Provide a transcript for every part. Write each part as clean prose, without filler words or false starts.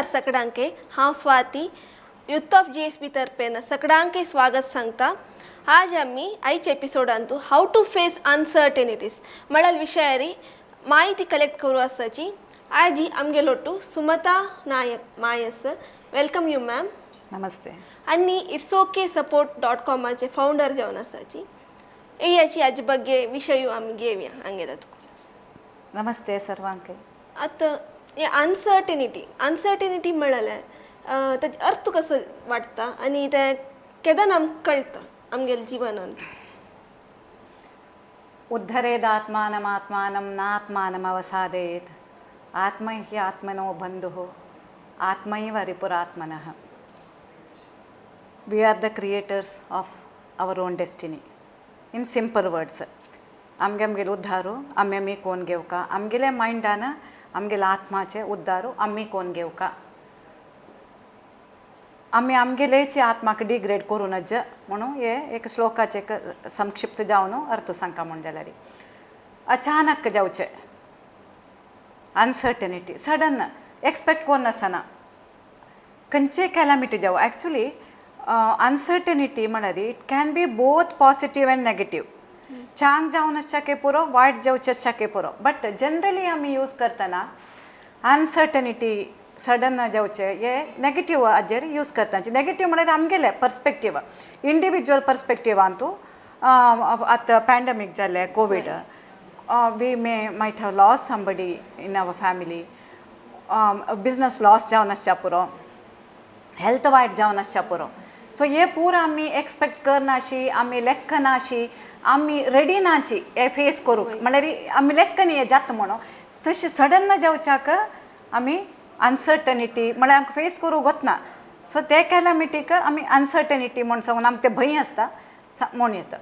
नमस्कार सगळ्यांके. हांव स्वाती युथ ऑफ GSB तर्फेन सगळ्यांके स्वागत सांगता. आज आम्ही आयच्या एपिसोडांतू हाऊ टू फेस अनसर्टेनिटीज म्हळ्यार विशयारी माहिती कलेक्ट करू आसाची. आज ही आमगे लोटू सुमता नायक मायस. Welcome you ma'am. नमस्ते. आनी itsokaysupport.com फाउंडर जावन आसाची. याची आज बग्गे विशय आमी घेवया हांगेर तुका. नमस्ते सर्वांक. आता हे अनसर्टेनिटी म्हळ्यार ताचो अर्थ कसो वाटता आनी ते केदां आमकां कळटा आमगेल्या जिवनांत. उद्धरेदात्मानमात्मानं नात्मानमवसादयेत्. आत्मा हि आत्मनो बन्धुः आत्मैव रिपुरात्मनः. We are the creators of our own destiny. In simple words, आमगेले उद्धारू आमी कोण घेवका. आमगेले मायंडान आमगेले आत्माचे उद्धारू आमी कोण घेवका. आमी आमगेलेची आत्माक डिग्रेड करू नज म्हणून हे एक श्लोकाचे एक संक्षिप्त जावन अर्थ सांगता म्हण जाल्यार अचानक जावचे अनसर्टेनिटी सडन एक्सपेक्ट कोन्नासना खंयचे कॅलामिटी जावं. एक्चुली अनसर्टेनिटी म्हळ्यार it can be both positive end negative. चांग जावन शके पुरो वायट जावचे शके पुरो. बट जनरली आमी यूज करतना अनसर्टेनिटी सडन जावचे हे नेगेटीव हाजेर यूज करताचे. नेगेटीव म्हळ्यार आमगेले पर्स्पेक्टीव इंडिविज्युअल पर्स्पेक्टिवांतू आतां पॅन्डमीक जालें COVID. We might have loss somebody in our family. Business loss जावन आसच्या पुरो. हेल्थ वायट जावन आसच्या पुरो. सो हे पूर आमी एक्सपेक्ट करनाशी आमी लेखनाशी आमी रेडी नाची हे फेस करूंक. म्हळ्यार आमी लेखनी हे जाता म्हणून तशें सडन जावच्याक आमी अनसर्टनिटी म्हळ्यार आमकां फेस करूंक वतना. सो ते कॅलामिटीक आमी अनसर्टनिटी म्हूण सांगून आमकां ते भंय आसता म्हूण येता.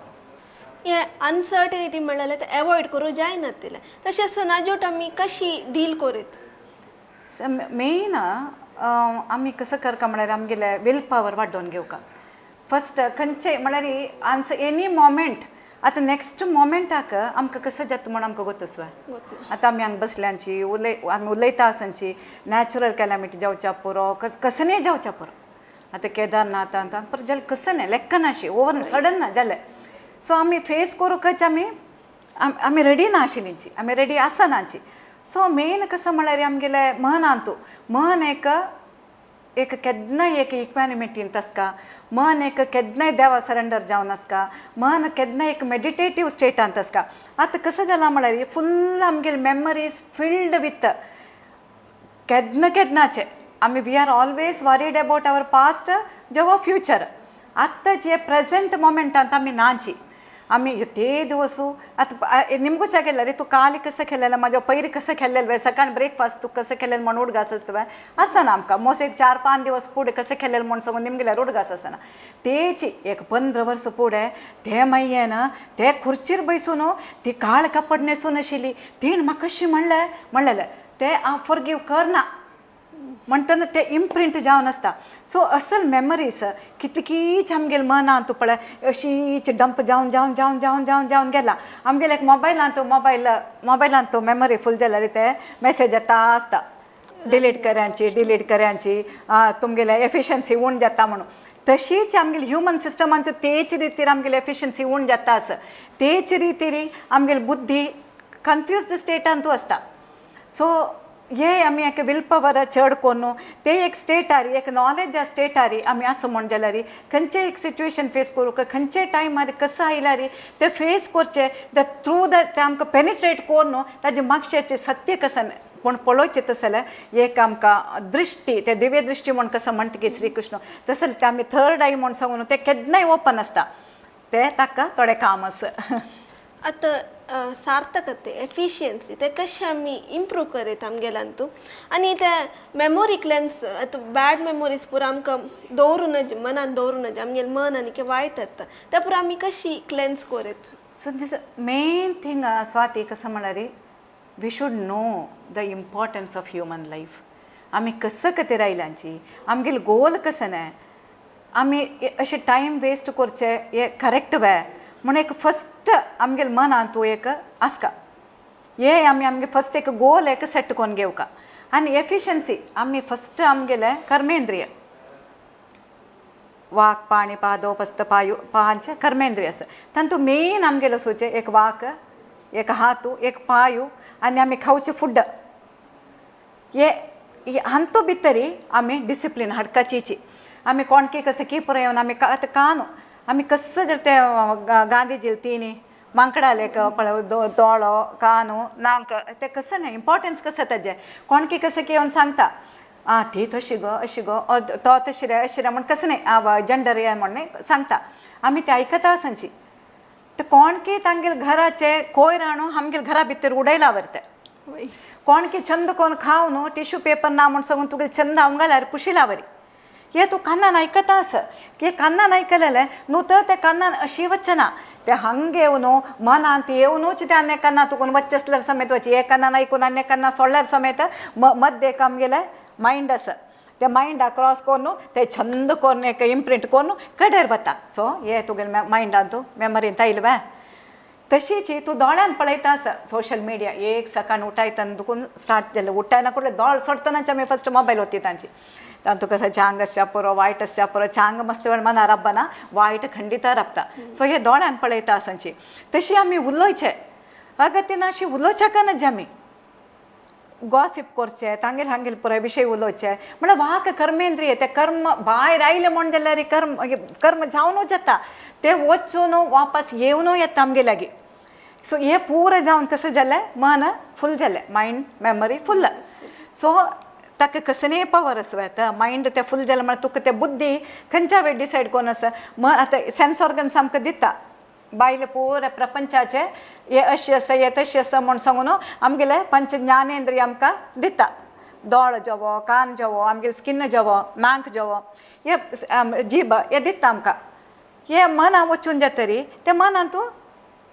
हे अनसर्टेनिटी म्हळ्यार ते एवॉयड करूं जायनातले. तशें सनाजोट आमी कशी डील करीत. मेन आमी कसं करता म्हळ्यार आमगेले विल पावर वाडोवन घेवका. फस्ट खंयचे म्हळ्यार एनी मोमेंट आतां नेक्स्ट मोमेंटाक आमकां कसं जाता म्हूण आमकां गोतसवा. आतां आमी हांगा बसल्यांची आमी उलयता आसनची नॅचरल कॅलामिटी जावच्या पुरो कसनय जावच्या पुरो. आतां केदारनाथ पर जाल्यार कसं लेखनाशी ओवर सडन ना जालें. सो आमी फेस करूंकच आमी रेडी ना आशिल्लींची आमी रेडी आसनाची. सो मेन कसं म्हळ्यार आमगेले मनांतू मन एक केन्नाय एक इक्वॅनिमिटीन तसका. मन एक केन्नाय देवा सरेंडर जावन आसका. मन केन्नाय एक मेडिटेटीव स्टेटांत आसका. आतां कसं जालां म्हळ्यार फुल्ल आमगेले मेमरीज फिल्ड विथ केन्नाचे आमी we are always worried about our past जेवा फ्युचर. आत्ताचे प्रेझेंट मोमेंटांत आमी नाची. आमी ते दिवसू आतां निमगू केलें रे तूं काल कसं केलेलें म्हाज्या पयरी कसं केल्लें सकाळ ब्रेकफास्ट तूं कसं केलें म्हण उडगास आसता आसना आमकां. मोस्ट एक 4-5 दिवस फुडें कसं केलें म्हण सांगून निमगेल्यार उडगास आसना. तेची एक 15 वर्सां फुडें ते मागीर ते खुर्चीर बसून ती काळ कापड न्हेसून आशिल्ली तीण म्हाका कशी म्हणलेलें ते हांव फॉरगिव करना म्हणटना ते इम्प्रिंट जावन आसता. सो असल मेमरीज कितलीच आमगेले मनांत पळय अशीच डंप जावन जावन जावन जावन जावन जावन गेला. आमगेले एक मोबायलांत मेमरी फूल जाल्यार ते मॅसेज येता आसता डिलीट करयांची तुमगेले एफिशियन्सी उण जाता म्हणून. तशीच आमगेली ह्युमन सिस्टमांच्यो तेच रितीर आमगेली एफिशियन्सी उण जाता आसा. तेच रितीर आमगेली बुद्धी कन्फ्युज्ड स्टेटांतू आसता. सो हे आमी एक विल पावर चड कोन्नू ते एक स्टेटार एक नॉलेज ज्या स्टेटार आमी असं म्हण जाल्यार खंयचें एक सिट्युएशन फेस करूं खंयचे टायमार कसं आयल्यार ते फेस करचे द थ्रू द ते आमकां पेनिट्रेट कोन्न ताजे मागशेचे सत्य कसं पूण पळोवचें तसं एक आमकां दृश्टी ते दिव्य दृश्टी म्हण कसं म्हणटा की श्री कृष्ण तसं ते आमी थर्ड आय म्हण सांगून ते केन्नाय ओपन आसता. ते ताका थोडें काम आसा. आतां सार्थकते एफिशियन्सी ते कशें आमी इम्प्रूव करीत आमगेल्यांतू आनी ते मेमोरी क्लेन्स आतां बॅड मेमोरीज पुरो आमकां दवरूनच मनान दवरूनच आमगेलें मन आनी की वायट येता ते पुरो आमी कशी क्लेन्स करीत. सो दीस मेन थिंग स्वाती कसं म्हळ्यार we should know the importance of human life. आमी कसं खातीर आयल्यांची आमगेलो गोल कसं न्हय आमी अशें टायम वेस्ट करचे हे करेक्ट वे म्हणून एक फस्ट आमगेले मनांत एक आसका. हे आमी आमगे फस्ट एक गोल एक सेट करून घेवका. आनी एफिशियन्सी आमी फस्ट आमगेले कर्मेंद्रिय वाक पाणी पादो पस्त पायू पांच कर्मेंद्रिय आसा तातूंत मेन आमगेलो सोचे एक वाक एक हातू एक पायू आनी आमी खावचे फूड हे हांतो भितरी आमी डिसिप्लीन हाडकाची आमी कोणके कशें कीपर येवन आमी आतां कानू आमी कसं जर ते गांधीजी तिनी मांकडाले पळय दोळो कानू नाक ते कसं न्ही इम्पॉर्टन्स कसं तेजें कोणके कशें की येवन सांगता आं ती तशी गो अशी गो तो तशी रे अशी रे म्हण कसं न्ही जेंडर हे म्हण सांगता आमी ते आयकता आसांची ते कोणकी तांगेले घराचे कोयर हाडून आमगेले घरा भितर उडयला वरते कोणकी चंद कोण खाव न्हू टिश्यू पेपर ना म्हण सांगून तुगे चंद हांव घाल्यार कुशीला वरी हे तूं कान्नान आयकता आसा की कान्नान आयकलेले न्हू तर ते कान्नान अशी वचना ते हंगे येवनू मनान ती येवनूच ते अन्य कन्ना तुकून वच्चे आसल्यार समेत वची एक कन्नान आयकून अन्य कन्ना सोडल्यार समेत मध्येक आमगेले मायंड आसा ते मायंडा क्रॉस करून ते छंद करून एक इम्प्रिंट करून कडेर वता सो हे तुगेले मायंडान तूं मेमरींत आयलें तशीच तूं दोळ्यान पळयता आसा सोशल मिडिया एक सकाळ उठायतना दुखून स्टार्ट जालें उठायना कुठले दोळ सोडटनाच आमी फस्ट मोबायल वती तांची तातूंत कसं चांग आसच्या पुरो वायट आसच्या पुरो चांग मस्त वेळ मना रब्बना वायट खंडित रबता सो हे दोळ्यान पळयता आसांची तशी आमी उलोवचे अगतीन अशी उलोवच्याकनच आमी गॉसिप करचे तांगेल हांगेल पुराय विशय उलोवचे म्हळ्यार वाक कर्मेंद्रिय ते कर्म भायर आयले म्हण जाल्यार कर्म जावनूच येता ते वचून वापस येवनू येता आमगे लागीं सो हे पुरो जावन कसं जालें मन फूल जालें मायंड मेमरी फूल सो ताका कसले पावर आसा येता मायंड ते फूल जालें म्हळ्यार तुका ते बुद्धी खंयच्या वेळ डिसायड कोन्न आसा आतां सेन्स ऑर्गन्स आमकां दिता बायले पुरे प्रपंचाचे हे अशें आसा हे तशें आसा म्हण सांगून आमगेले पंच ज्ञानेंद्रिय आमकां दिता दोळ जेवो कान जेवो आमगेले स्किन जेवो नाक जेवो हे जीब हे दिता आमकां हे मना वचून जातरी ते मनान तूं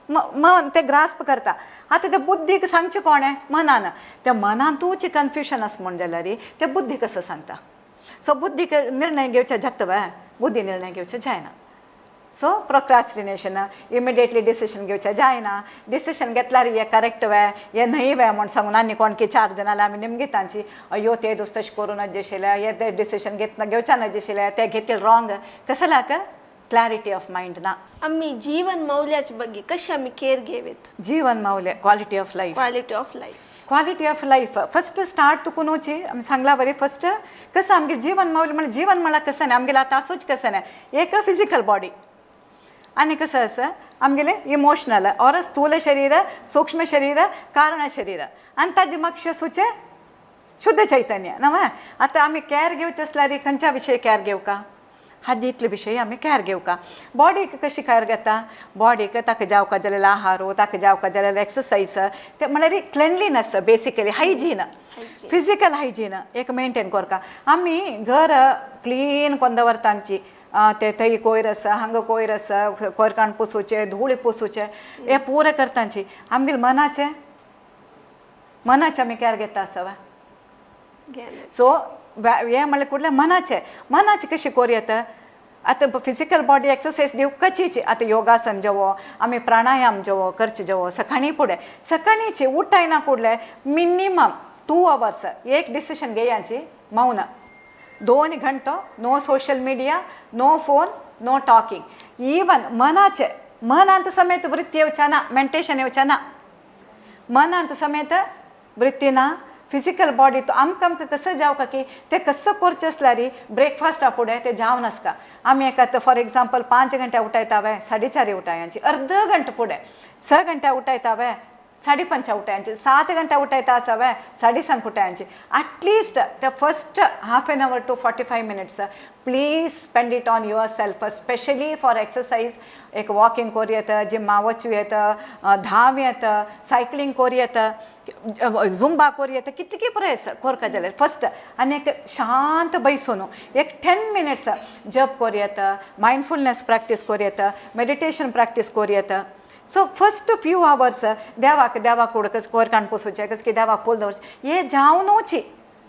मन ते ग्रास्प करता आतां ते बुद्धीक सांगचें कोणें मनान त्या मनान तूंच कन्फ्युशन आसा म्हण जाल्यार ते बुद्धी कसो सांगता सो बुद्धीक निर्णय घेवचे जाता बुद्धी निर्णय घेवचे जायना सो प्रोक्रास्टिनेशन इमिडिएटली डिसिशन घेवचें जायना डिसिशन घेतल्यार हे करेक्ट हे न्हय म्हण सांगून आनी कोणकी 4 जाणां जाल्यार आमी निमगितांची अयो ते दोस तशें करूनच दिशिल्लें हे ते डिसिशन घेवच्या ना दिशिल्लें ते घेतील रॉंग कसं लाक क्लॅरिटी ऑफ मायंड ना आम्ही जीवन मौल्याचे ಬಗ್ಗೆ कशी आम्ही केअर घेवेत जीवन मौल्य quality of life quality of life first start तुकुनूची आमी सांगला बरी फस्ट कसं आमगे जीवन मौल्य म्हणजे जीवन म्हळ्यार कसं नाही आमगेलें आतां आसूच कसं नाही एक फिजिकल बॉडी आनी कसं आसा आमगेलें इमोशनल और स्थूल शरीर सूक्ष्म शरीर कारण शरीर आनी ताजे म्हाका सुचें शुद्ध चैतन्य नव आतां आमी कॅर घेवचे आसल्यार खंयच्या विशयी कॅर घेवका हाजीतले विशयी आमी कॅर घेवका बॉडीक कशी कॅर घेता बॉडीक ताका जावका जाल्यार आहार ताका जावका जाल्यार एक्सरसायज ते म्हळ्यार cleanliness basically hygiene physical hygiene एक मेंटेन करता आमी घर क्लीन कोन्न दवरतांची ते थंय कोयर आसा हांगा कोयर आसा कोयरकाण पुसूचे धूळ पुसूचे हे पुरे करतांची आमगेले मनाचे आमी कॅर घेता आसा सो हे म्हळ्यार कुठले मनाचे कशी कोरयता आतां फिजिकल बॉडी एक्सरसायज दिवपाचीच आतां योगासन जेवो आमी प्राणायाम जेवो करचे जेवो सकाळी फुडें सकाळीचे उठयना फुडले मिनिमम 2 hours एक डिसिशन घेयाची मौन 2 घंटो no social media no phone no talking even मनांत समेत वृत्ती येवचे ना मेडिटेशन येवचे ना मनांत समेत वृत्ती ना फिजिकल बॉडी तो आमकां कसं जावका की ते कसं करचें आसल्यार ब्रेकफास्टा फुडें ते जावन आसता आमी एक आतां फॉर एग्जाम्पल 5 घंटे उठयतावे 4:30 उठायांची अर्ध घंटे फुडें 6 घंटे उठयतावे 5:30 उठायांची 7 घंटे उठयता आसावे 7:30 उठायांची एटलिस्ट ते first half an hour to 45 minutes please spend it on yourself specially for exercise एक वॉकिंग करूं येता जिम्मा वचूं येता धांव येता सायकलिंग करूं येता झुंबा करूं येता कितकी प्रेस करता जाल्यार फस्ट आनी एक शांत बैसून एक 10 minutes जप करूं येता मायंडफुलनेस प्रॅक्टीस करूं येता मेडिटेशन प्रॅक्टीस करूं येता सो फस्ट फ्यू आवर्स देवाक उडकस कोयरकाण पुसूचे कस की देवाक पोल दवरचे हे जावनूची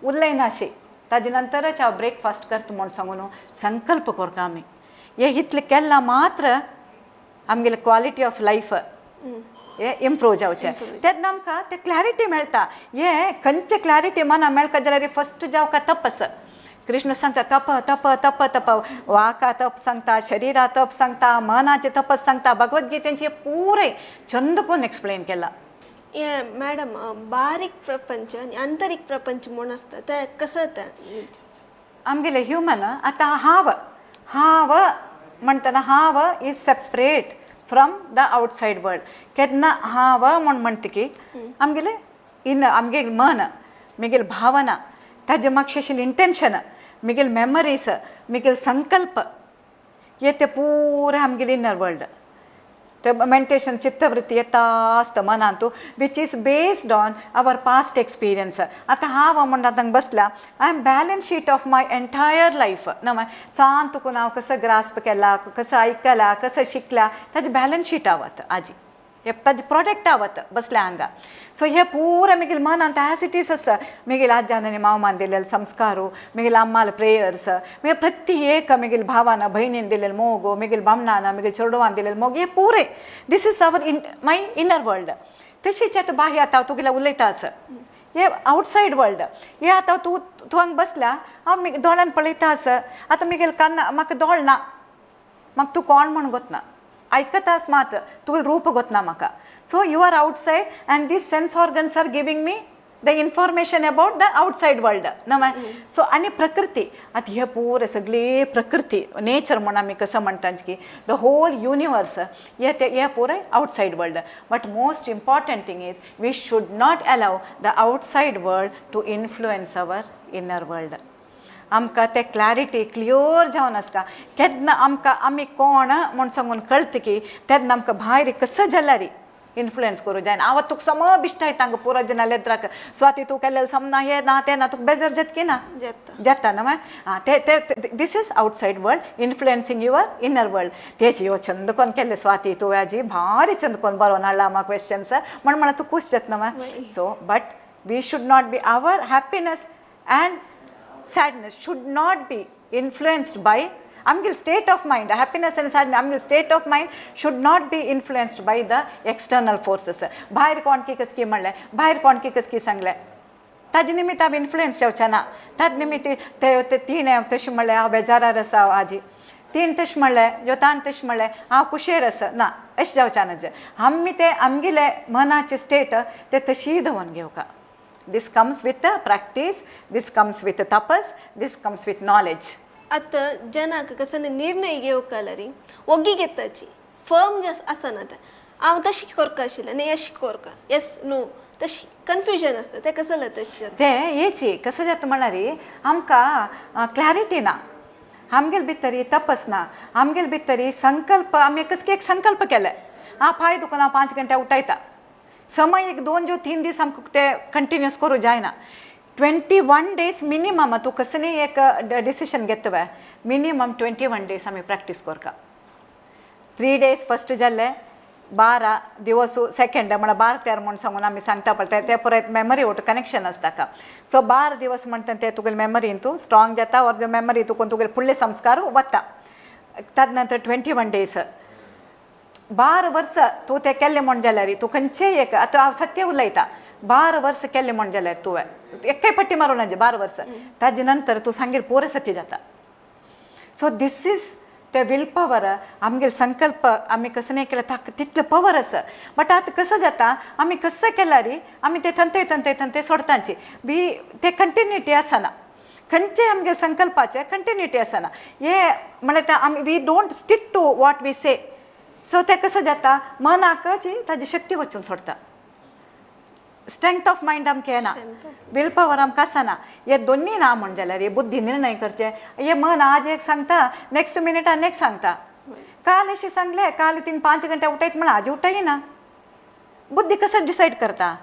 उरलें नाशी ताजे नंतरच हांव ब्रेकफास्ट करता म्हूण सांगून संकल्प करता आमी हे इतलें केल्ला मात्र आमगेले क्वालिटी ऑफ लायफ हे इम्प्रूव जावचें तें आमकां तें क्लॅरिटी मेळटा हे खंयचे क्लॅरिटी मना मेळटा जाल्यार फस्ट जावं तपस कृष्ण सांगता तप तप तप तप वाका तप सांगता शरिरा तप सांगता मनाचे तपस सांगता भगवद्गीतेंची पुरे चंद करून एक्सप्लेन केला ये मॅडम बारीक प्रपंच आणि आंतरिक प्रपंच म्हणून असतं ते कसं ते आमगेले ह्युमन आतां हांव म्हणटना हांव is separate from the outside world केन्ना हांव म्हूण म्हणटकी आमगेले आमगे मन मिगेल भावना ताजे मागशें इंटेंशन मिगेल मेमरीज मिगेल संकल्प हे ते पुरे आमगेले इनर वर्ल्ड ते मेडिटेशन चित्तवृत्ती येता आसता मनान तूं which is based on our past experience आतां हांव म्हणटा थंग बसला I am balance sheet of my entire life न माय सांत तुकून हांव कसो ग्रास्प केला कसो आयकला कसो शिकला ताजें बॅलन्स शीट आवत आजी हे ताजें प्रोडक्ट आवत बसल्या हांगा सो हे पुरे मिगेल मनांत एज इट इज आसा मिगेल आज्यानी मावमान दिलेले संस्कारू मिगेल अम्माल प्रेयर्स मिगेल प्रत्येक मिगेल भावान भयणीन दिलेले मोग मिगेल बामणान मिगेल चेडवान दिलेले मोग हे पुरे this is our my inner world तशीच आतां बाह्य आतां हांव तुगेल्या उलयता आसा हे आउटसायड वर्ल्ड हे आतां तूं हांगा बसल्या हांव दोळ्यान पळयता आसा आतां मिगेल कान्ना म्हाका दोळ ना म्हाका तूं कोण म्हूण गोतना आयकतास मात तुगेलें रूप गोतना म्हाका so you are outside and this sense organs are giving me the information about the outside world न माय सो आनी प्रकृती आतां हे पुरे सगळी प्रकृती नेचर म्हूण आमी कसं म्हणटा की द होल युनिवर्स हे पुरे outside world but most important thing is we should not allow the outside world to influence our inner world आमकां ते क्लॅरिटी क्लियर जावन आसता केन्ना आमकां आमी कोण म्हूण सांगून कळटा की तेन्ना आमकां भायर कसो जाल्यार इन्फ्लुएन्स करूं जायना हांव तुका सम बिश्टाय तांकां पुरो जना लेद्राक स्वाती तूं केल्लें समना हें ना तें ना तुका बेजार जाता की ना जाता न्हू ते this is outside world influencing your inner world तेच ह्यो छंद कोन्न केल्ले स्वाती तूं हाजी भारी छंद कोन्न बरोवन हाडला म्हाका क्वेश्चन्स म्हण तूं खूश जाता न्हू so but we should not be our happiness and sadness should not be influenced by amgil state of mind happiness and sadness amgil state of mind should not be influenced by the external forces bahir kon ki kas ki म्हणले bahir kon की कस की सांगले ताजे निमित्त हांव influence जावचें ना ताजे निमित्त ते तीन तशें म्हणलें हांव बेजारार आसा आजी तीन तशें म्हणलें जो ताण तशें म्हणलें हांव कुशेर आसा ना अशें जावचें ना आमी ते आमगेले मनाचे स्टेट ते तशी दवरून घेवका This comes with the practice, this comes with the tapas, this comes with knowledge. आता जनाक कसं निर्णय घेवकाला री ओगी घेताची फर्म आसना हांव तशी करता आशिल्लें न्ही अशी करता येस नो तशी कन्फ्युजन आसता ते कसं जाता तशें ते हेची कसं जाता म्हळ्यार आमकां क्लॅरिटी ना आमगेल भितर तपस ना आमगेल भितर संकल्प आमी कसं एक संकल्प केले फाय तुका हांव 5 घंटे उठयता समय एक 2-3 दीस आमकां ते कंटिन्यूस करूं जायना 21 days मिनिमम तूं कसली एक डिसिशन घेतवे मिनिमम 21 days आमी प्रॅक्टीस करता 3 days फर्स्ट जाल्ले 12 दिवस सेकंड म्हळ्यार 12 तेर म्हूण सांगून आमी सांगता पळय ते परत मेमरी ओट कनेक्शन आसता ताका सो 12 दिवस म्हणटा ते तुगेले मेमरीन तूं स्ट्रॉंग जाता और मेमरी तुकून तुगेले फुडले संस्कार वता ताज नंतर 21 days 12 वर्स तूं तें केल्लें म्हण जाल्यार तूं खंयचेय एक आतां हांव सत्य उलयता 12 वर्स केल्लें म्हण जाल्यार तुवें एक्के पट्टी मारून 12 वर्स ताजे नंतर तूं सांगेर पुरे सत्य जाता सो दीस इज ते वील पवर आमगेले संकल्प आमी कसं नाही केलं ताका तितलें पवर आसा बट आतां कसं जाता आमी कसं केल्यार आमी ते थंते सोडतांची बी ते कंटिन्युटी आसना खंयचे आमगे संकल्पाचे कंटिन्युटी आसना हे म्हळ्यार आमी we don't stick to what we say so ते कसं जाता मनाक ताजी शक्ती वचून सोडता स्ट्रेंथ ऑफ मायंड आमकां येना वील पॉवर आमकां आसना हे दोन्ही ना म्हण जाल्यार हे बुद्धी निर्णय करचे हे मन आज एक सांगता नेक्स्ट मिनिटान नेक्स्ट सांगता काल अशें सांगले काल 5 घंटे उठयत म्हण आज उठय ना बुद्धी कसं डिसायड करता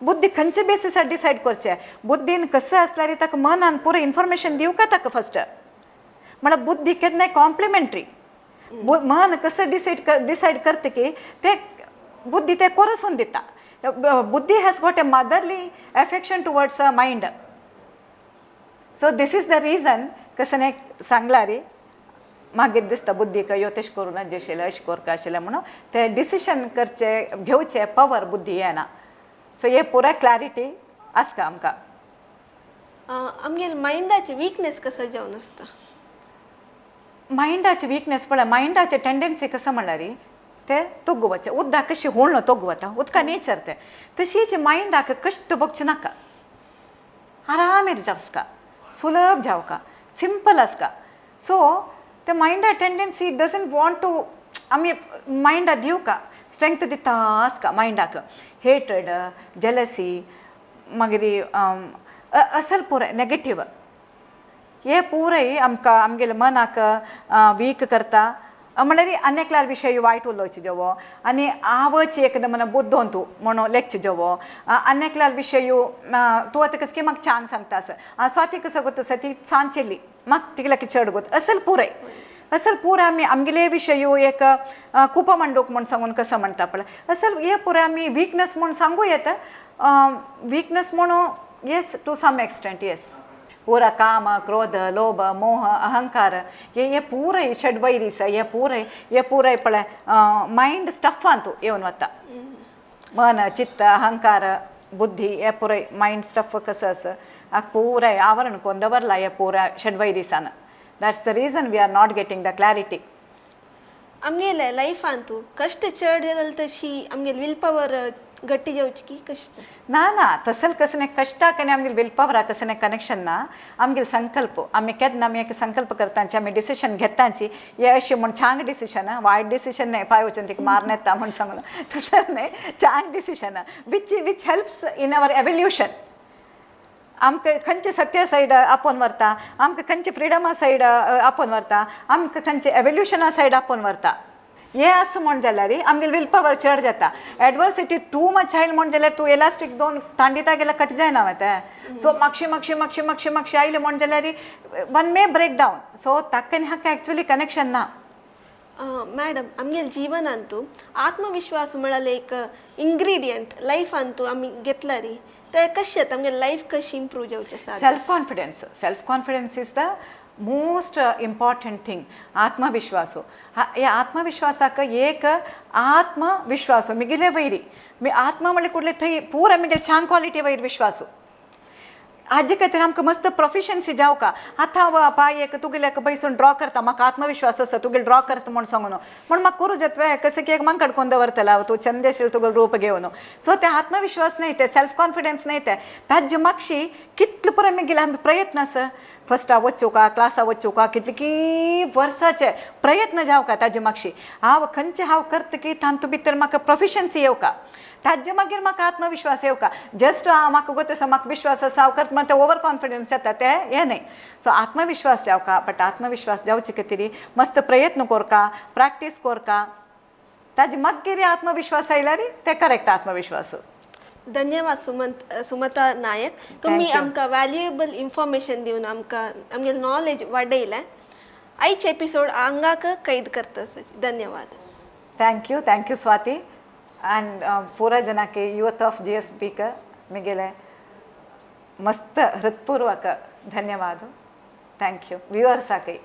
बुद्धी खंयचे बेसिसार डिसायड करचे बुद्धीन कसं आसल्यार ताका मनान पुरो इन्फॉर्मेशन दिवका ताका फर्स्ट म्हळ्यार बुद्धी केन्नाय कॉम्प्लिमेंटरी मन कसं डिसायड करता की ते बुद्धी ते कोरसून दिता बुद्धी has got a motherly affection towards a mind. So this is the reason कसं सांगला रे मागीर दिसता बुद्धीक यो तेश करून अशें आशिल्लें अशें करता आशिल्लें म्हणून ते डिसिशन करचे घेवचे पावर बुद्धी येना सो हे पुराय क्लॅरिटी आसता आमकां आमगेल मायंडाचे विकनेस कसं जावन आसता मायंडाचे विकनेस पळय मायंडाचे टेंडन्सी कसं म्हणल्यार ते तोग्गू वचचे उदकाक कशी होळणो तोग्गू वता उदका नेचर ते तशीच मायंडाक कश्ट भोगचे नाका आरामेर जावस्का सुलभ जावका सिंपल आसका सो ते मायंडा टेंडन्सी डजंट वॉन्ट टू आमी मायंडा दिवका स्ट्रेंथ दिता आसका मायंडाक हेट्रेड जेलसी मागीर असल पुराय नेगेटीव हे पुराय आमकां आमगेले मनाक वीक करता म्हळ्यार आनेकल्यार विशय वायट उलोवचे जेवो आनी आवच एकदम बुद्धोन तूं म्हणून लेखचे जेवो आनेकल्यार विशय तूं आतां कसं की म्हाका चांग सांगता स्वाती कसो गो तसो ती सांचेली म्हाका तिगल्या चड गोत असल पुराय आमी आमगेले विशय एक कुप मंडूक म्हूण सांगून कसं म्हणटा पळय असल हे पुराय आमी विकनस म्हूण सांगू येता विकनस म्हणून yes to some extent yes पूरा काम क्रोध लोभ मोह अहंकार हे पूरय षड्वैरीस हे पूरय पळय मायंड स्टफांतू येवन वता मन चित्त अहंकार बुद्धी हे पुराय मायंड स्टफ कसं आसा पुराय आवरण कोण दवरला हे पुरा षड्वैरीसान that's the reason we are not getting the clarity आमगेले लायफांतू कश्ट चड जाल तशी आमगेल विल पावर गट्टी जावची की कशें ना तसल कसं नाही कष्टाक आनी आमगेल विल पावरा कसं नाही कनेक्शन ना आमगेल संकल्प आमी केन्ना आमी एक संकल्प करतांची आमी डिसिशन घेतांची हे अशी म्हण चांग डिसिशन वायट डिसिशन नाही पांय वचून तिका मारून येता म्हण सांगलो तसं नाही चांग decision which helps in our evolution आमकां खंयचे सत्य सायड आपोवन व्हरता आमकां खंयचे फ्रिडमा सायड आपोवन व्हरता आमकां खंयचे एवोल्युशना सायड आपोवन व्हरता हे असं म्हण जाल्यार आमगेल विल पावर चड जाता एडवर्सिटी तू मच आयल म्हण जाल्यार तूं इलास्टीक दोन तांडिता गेल्यार कट जायना तें सो मागशी आयले म्हण जाल्यार one may break down so ताका आनी हाका एक्चुअली कनेक्शन ना मॅडम आमगेल जिवनांतू आत्मविश्वास म्हळ्यार एक इंग्रेडियंट लायफांतू आमी घेतला री ते कशें जाता आमगे लायफ कशी इम्प्रूव जावचें आसा self confidence is the most important thing आत्मविश्वासो हे आत्मविश्वासाक एक आत्मविश्वास मिगिले वैरी मी आत्मा म्हणले कुठले थंय पुरा मिगेल छान क्वालिटी वयर विश्वासो हाजे खातीर आमकां मस्त प्रोफिशन्सी जावका आतां पाय एक तुगेल्याक बैसून ड्रॉ करता म्हाका आत्मविश्वास आसा तुगेल ड्रॉ करता म्हूण सांगून म्हण म्हाका करूं जतवे कसं की एक मन काडकोन दवरतला तूं चंद आशिल्लो तुगेल रूप घेवन सो ते आत्मविश्वास नाही ते सेल्फ कॉन्फिडन्स नाही ते ताजे मागशी कितले पुरो मिगेले आमी प्रयत्न आसा फस्टा वच्चो का क्लासा वच्चो का कितले की वर्साचे प्रयत्न जावका ताजे मागशी हांव खंयचे हांव करता की तांतू भितर म्हाका प्रोफिशन्सी येवका ताजे मागीर म्हाका आत्मविश्वास येवका जस्ट म्हाका गो तसो म्हाका विश्वास आसा हांव करता म्हणटा ते ओवर कॉन्फिडन्स येता ते हे न्ही सो आत्मविश्वास जावका बट आत्मविश्वास जावचे खातीर मस्त प्रयत्न कोरका प्रॅक्टीस कोरका ताजे मागीर आत्मविश्वास आयल्यार ते करेक्ट आत्मविश्वास धन्यवाद सुमता नायक तुम्ही आमकां वॅल्युएबल इन्फॉर्मेशन दिवन आमकां आमगे नॉलेज वाडयलें आयचे एपिसोड हांगाक कैद करता धन्यवाद थँक्यू स्वाती एंड पूरा जनाके यूथ ऑफ GSP का मिगेले मस्त हृदयपूर्वक धन्यवाद थँक्यू व्यूअर्साकय